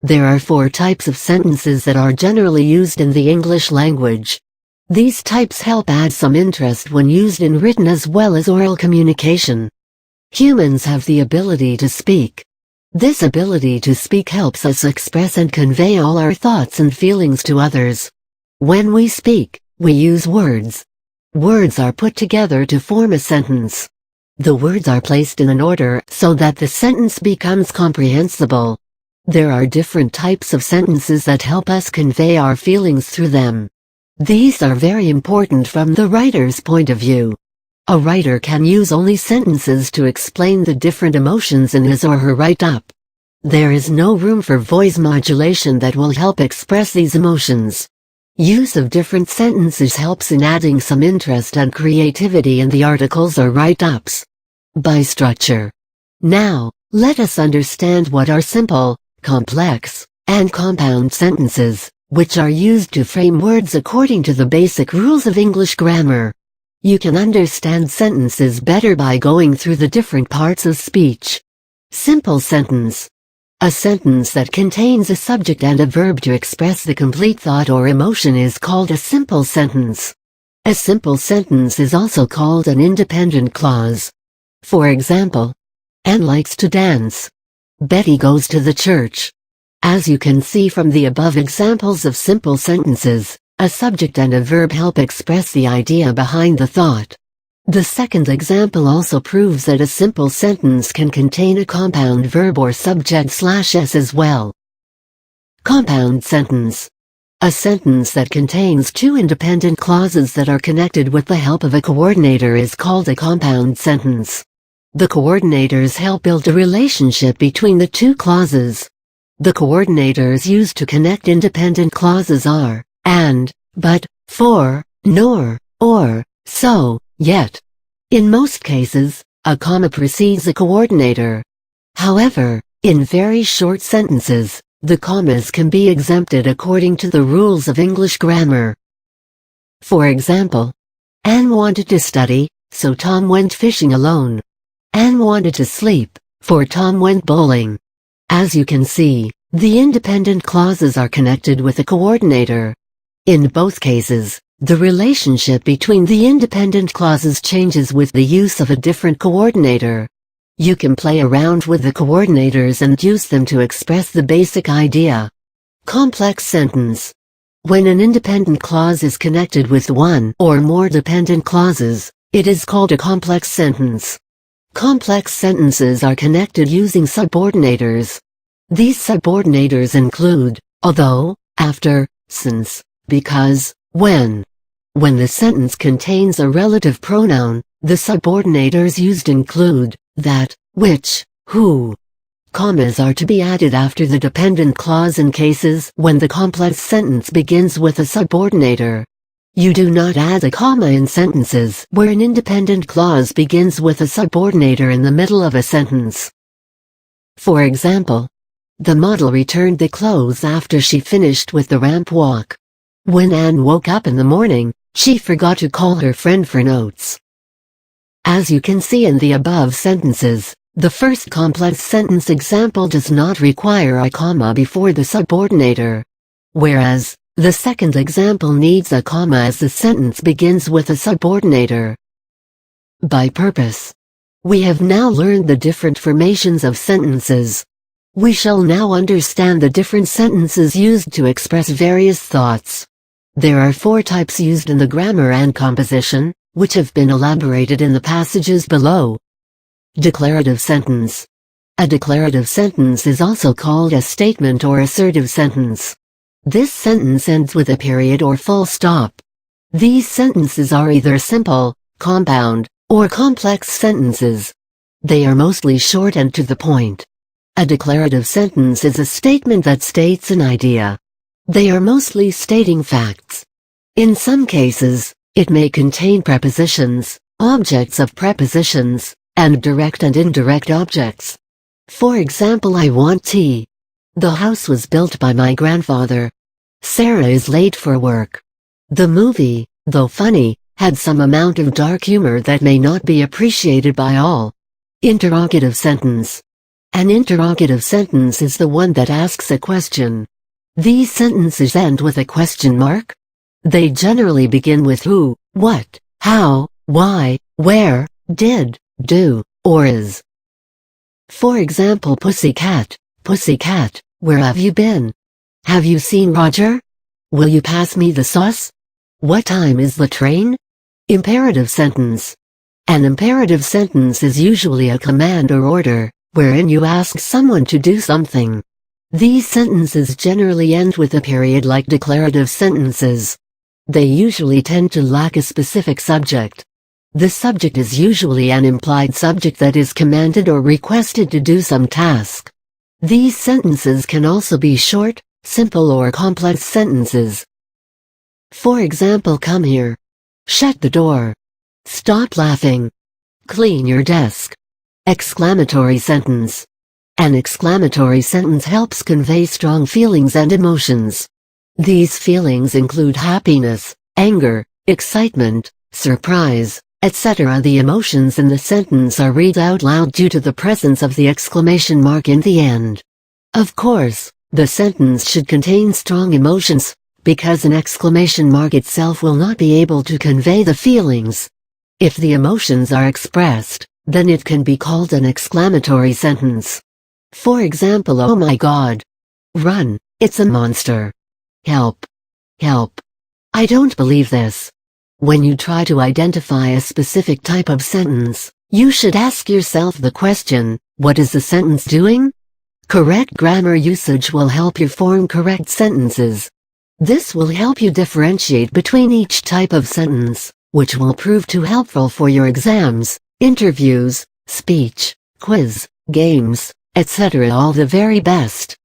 There are 4 types of sentences that are generally used in the English language. These types help add some interest when used in written as well as oral communication. Humans have the ability to speak. This ability to speak helps us express and convey all our thoughts and feelings to others. When we speak, we use words. Words are put together to form a sentence. The words are placed in an order so that the sentence becomes comprehensible. There are different types of sentences that help us convey our feelings through them. These are very important from the writer's point of view. A writer can use only sentences to explain the different emotions in his or her write-up. There is no room for voice modulation that will help express these emotions. Use of different sentences helps in adding some interest and creativity in the articles or write-ups. By structure. Now, let us understand what are simple, complex, and compound sentences, which are used to frame words according to the basic rules of English grammar. You can understand sentences better by going through the different parts of speech. Simple sentence. A sentence that contains a subject and a verb to express the complete thought or emotion is called a simple sentence. A simple sentence is also called an independent clause. For example, Anne likes to dance. Betty goes to the church. As you can see from the above examples of simple sentences, a subject and a verb help express the idea behind the thought. The second example also proves that a simple sentence can contain a compound verb or subject/s as well. Compound sentence. A sentence that contains 2 independent clauses that are connected with the help of a coordinator is called a compound sentence. The coordinators help build a relationship between the 2 clauses. The coordinators used to connect independent clauses are and, but, for, nor, or, so, yet. In most cases, a comma precedes a coordinator. However, in very short sentences, the commas can be exempted according to the rules of English grammar. For example, Anne wanted to study, so Tom went fishing alone. Anne wanted to sleep, for Tom went bowling. As you can see, the independent clauses are connected with a coordinator. In both cases, the relationship between the independent clauses changes with the use of a different coordinator. You can play around with the coordinators and use them to express the basic idea. Complex sentence. When an independent clause is connected with 1 or more dependent clauses, it is called a complex sentence. Complex sentences are connected using subordinators. These subordinators include although, after, since, because, when. When the sentence contains a relative pronoun, the subordinators used include that, which, who. Commas are to be added after the dependent clause in cases when the complex sentence begins with a subordinator. You do not add a comma in sentences where an independent clause begins with a subordinator in the middle of a sentence. For example, the model returned the clothes after she finished with the ramp walk. When Anne woke up in the morning, she forgot to call her friend for notes. As you can see in the above sentences, the first complex sentence example does not require a comma before the subordinator, whereas the second example needs a comma as the sentence begins with a subordinator. By purpose. We have now learned the different formations of sentences. We shall now understand the different sentences used to express various thoughts. There are 4 types used in the grammar and composition, which have been elaborated in the passages below. Declarative sentence. A declarative sentence is also called a statement or assertive sentence. This sentence ends with a period or full stop. These sentences are either simple, compound, or complex sentences. They are mostly short and to the point. A declarative sentence is a statement that states an idea. They are mostly stating facts. In some cases, it may contain prepositions, objects of prepositions, and direct and indirect objects. For example, I want tea. The house was built by my grandfather. Sarah is late for work. The movie, though funny, had some amount of dark humor that may not be appreciated by all. Interrogative sentence. An interrogative sentence is the one that asks a question. These sentences end with a question mark. They generally begin with who, what, how, why, where, did, do, or is. For example, pussycat, pussycat, where have you been? Have you seen Roger? Will you pass me the sauce? What time is the train? Imperative sentence. An imperative sentence is usually a command or order, wherein you ask someone to do something. These sentences generally end with a period like declarative sentences. They usually tend to lack a specific subject. The subject is usually an implied subject that is commanded or requested to do some task. These sentences can also be short, simple or complex sentences. For example, come here. Shut the door. Stop laughing. Clean your desk. Exclamatory sentence. An exclamatory sentence helps convey strong feelings and emotions. These feelings include happiness, anger, excitement, surprise, etc. The emotions in the sentence are read out loud due to the presence of the exclamation mark in the end. Of course, the sentence should contain strong emotions, because an exclamation mark itself will not be able to convey the feelings. If the emotions are expressed, then it can be called an exclamatory sentence. For example, oh my God. Run, it's a monster. Help. Help. I don't believe this. When you try to identify a specific type of sentence, you should ask yourself the question, what is the sentence doing? Correct grammar usage will help you form correct sentences. This will help you differentiate between each type of sentence, which will prove too helpful for your exams, interviews, speech, quiz, games, etc. All the very best.